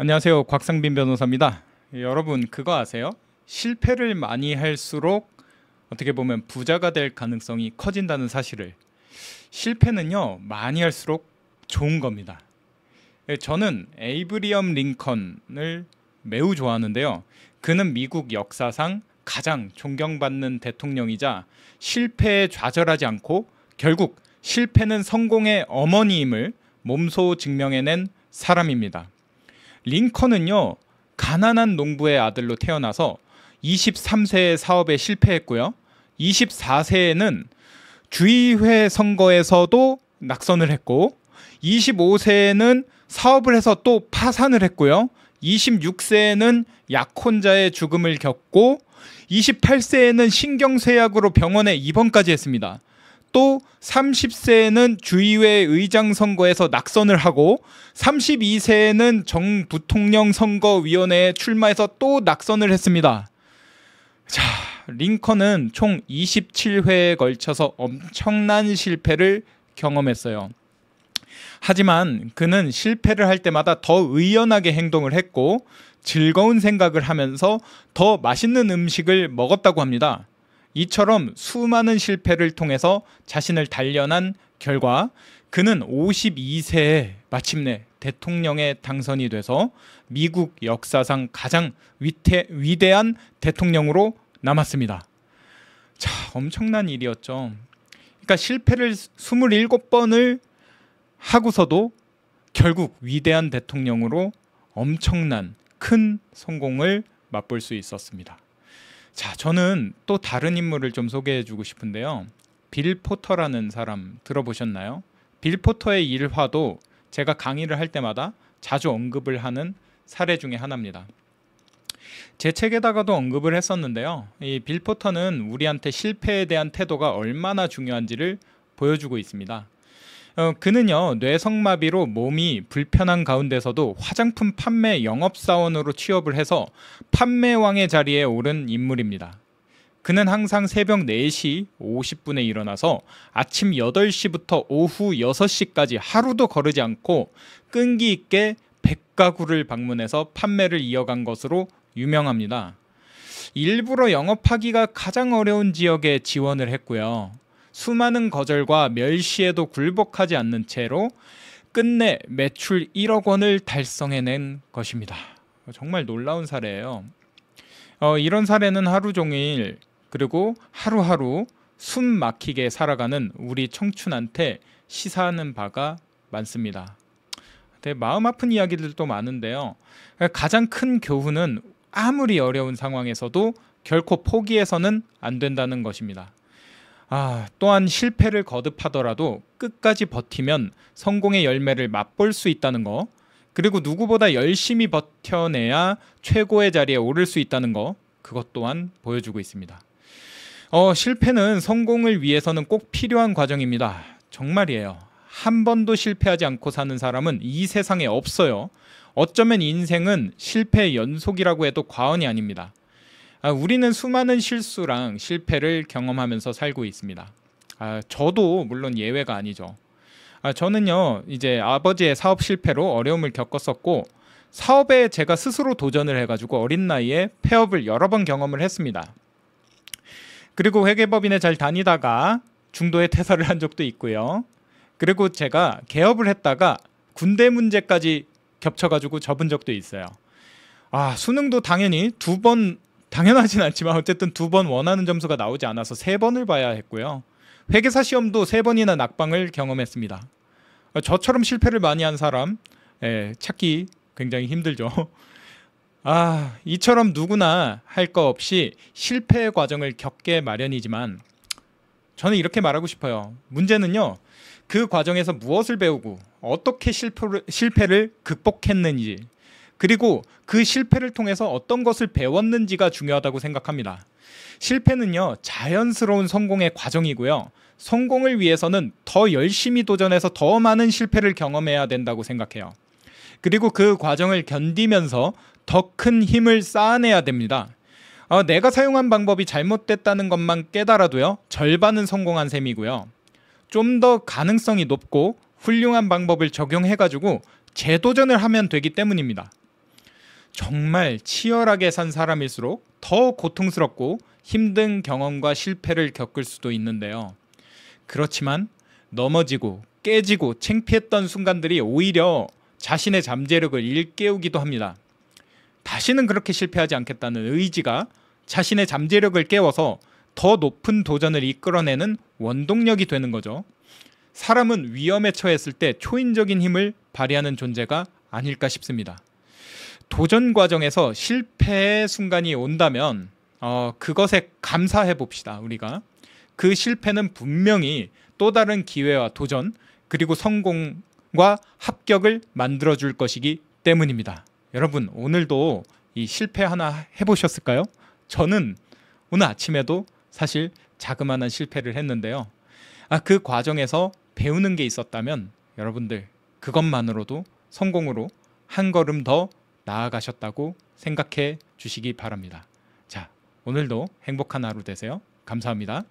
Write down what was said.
안녕하세요. 곽상빈 변호사입니다. 여러분 그거 아세요? 실패를 많이 할수록 어떻게 보면 부자가 될 가능성이 커진다는 사실을. 실패는요 많이 할수록 좋은 겁니다. 저는 에이브리엄 링컨을 매우 좋아하는데요. 그는 미국 역사상 가장 존경받는 대통령이자 실패에 좌절하지 않고 결국 실패는 성공의 어머니임을 몸소 증명해낸 사람입니다. 링컨은요 가난한 농부의 아들로 태어나서 23세에 사업에 실패했고요. 24세에는 주의회 선거에서도 낙선을 했고 25세에는 사업을 해서 또 파산을 했고요. 26세에는 약혼자의 죽음을 겪고 28세에는 신경쇠약으로 병원에 입원까지 했습니다. 또 30세에는 주의회 의장 선거에서 낙선을 하고 32세에는 정부통령 선거위원회에 출마해서 또 낙선을 했습니다. 자, 링컨은 총 27회에 걸쳐서 엄청난 실패를 경험했어요. 하지만 그는 실패를 할 때마다 더 의연하게 행동을 했고 즐거운 생각을 하면서 더 맛있는 음식을 먹었다고 합니다. 이처럼 수많은 실패를 통해서 자신을 단련한 결과 그는 52세에 마침내 대통령에 당선이 돼서 미국 역사상 가장 위대한 대통령으로 남았습니다. 자, 엄청난 일이었죠. 그러니까 실패를 27번을 하고서도 결국 위대한 대통령으로 엄청난 큰 성공을 맛볼 수 있었습니다. 자, 저는 또 다른 인물을 좀 소개해주고 싶은데요. 빌 포터라는 사람 들어보셨나요? 빌 포터의 일화도 제가 강의를 할 때마다 자주 언급을 하는 사례 중에 하나입니다. 제 책에다가도 언급을 했었는데요. 이 빌 포터는 우리한테 실패에 대한 태도가 얼마나 중요한지를 보여주고 있습니다. 그는요 뇌성마비로 몸이 불편한 가운데서도 화장품 판매 영업사원으로 취업을 해서 판매왕의 자리에 오른 인물입니다. 그는 항상 새벽 4시 50분에 일어나서 아침 8시부터 오후 6시까지 하루도 거르지 않고 끈기 있게 100가구를 방문해서 판매를 이어간 것으로 유명합니다. 일부러 영업하기가 가장 어려운 지역에 지원을 했고요. 수많은 거절과 멸시에도 굴복하지 않는 채로 끝내 매출 1억 원을 달성해낸 것입니다. 정말 놀라운 사례예요. 이런 사례는 하루 종일 그리고 하루하루 숨 막히게 살아가는 우리 청춘한테 시사하는 바가 많습니다. 마음 아픈 이야기들도 많은데요. 가장 큰 교훈은 아무리 어려운 상황에서도 결코 포기해서는 안 된다는 것입니다. 또한 실패를 거듭하더라도 끝까지 버티면 성공의 열매를 맛볼 수 있다는 거, 그리고 누구보다 열심히 버텨내야 최고의 자리에 오를 수 있다는 거, 그것 또한 보여주고 있습니다. 실패는 성공을 위해서는 꼭 필요한 과정입니다. 정말이에요. 한 번도 실패하지 않고 사는 사람은 이 세상에 없어요. 어쩌면 인생은 실패의 연속이라고 해도 과언이 아닙니다. 우리는 수많은 실수랑 실패를 경험하면서 살고 있습니다. 저도 물론 예외가 아니죠. 저는요 이제 아버지의 사업 실패로 어려움을 겪었었고 사업에 제가 스스로 도전을 해가지고 어린 나이에 폐업을 여러 번 경험을 했습니다. 그리고 회계법인에 잘 다니다가 중도에 퇴사를 한 적도 있고요. 그리고 제가 개업을 했다가 군대 문제까지 겹쳐가지고 접은 적도 있어요. 수능도 당연히 당연하진 않지만 어쨌든 2번 원하는 점수가 나오지 않아서 3번을 봐야 했고요. 회계사 시험도 3번이나 낙방을 경험했습니다. 저처럼 실패를 많이 한 사람 찾기 굉장히 힘들죠. 이처럼 누구나 할 거 없이 실패의 과정을 겪게 마련이지만 저는 이렇게 말하고 싶어요. 문제는요 그 과정에서 무엇을 배우고 어떻게 실패를 극복했는지, 그리고 그 실패를 통해서 어떤 것을 배웠는지가 중요하다고 생각합니다. 실패는요 자연스러운 성공의 과정이고요. 성공을 위해서는 더 열심히 도전해서 더 많은 실패를 경험해야 된다고 생각해요. 그리고 그 과정을 견디면서 더 큰 힘을 쌓아내야 됩니다. 내가 사용한 방법이 잘못됐다는 것만 깨달아도요 절반은 성공한 셈이고요. 좀 더 가능성이 높고 훌륭한 방법을 적용해가지고 재도전을 하면 되기 때문입니다. 정말 치열하게 산 사람일수록 더 고통스럽고 힘든 경험과 실패를 겪을 수도 있는데요. 그렇지만 넘어지고 깨지고 창피했던 순간들이 오히려 자신의 잠재력을 일깨우기도 합니다. 다시는 그렇게 실패하지 않겠다는 의지가 자신의 잠재력을 깨워서 더 높은 도전을 이끌어내는 원동력이 되는 거죠. 사람은 위험에 처했을 때 초인적인 힘을 발휘하는 존재가 아닐까 싶습니다. 도전 과정에서 실패의 순간이 온다면 그것에 감사해 봅시다. 우리가 그 실패는 분명히 또 다른 기회와 도전 그리고 성공과 합격을 만들어줄 것이기 때문입니다. 여러분 오늘도 이 실패 하나 해보셨을까요? 저는 오늘 아침에도 사실 자그마한 실패를 했는데요. 그 과정에서 배우는 게 있었다면 여러분들 그것만으로도 성공으로 한 걸음 더 나아가셨다고 생각해 주시기 바랍니다. 자, 오늘도 행복한 하루 되세요. 감사합니다.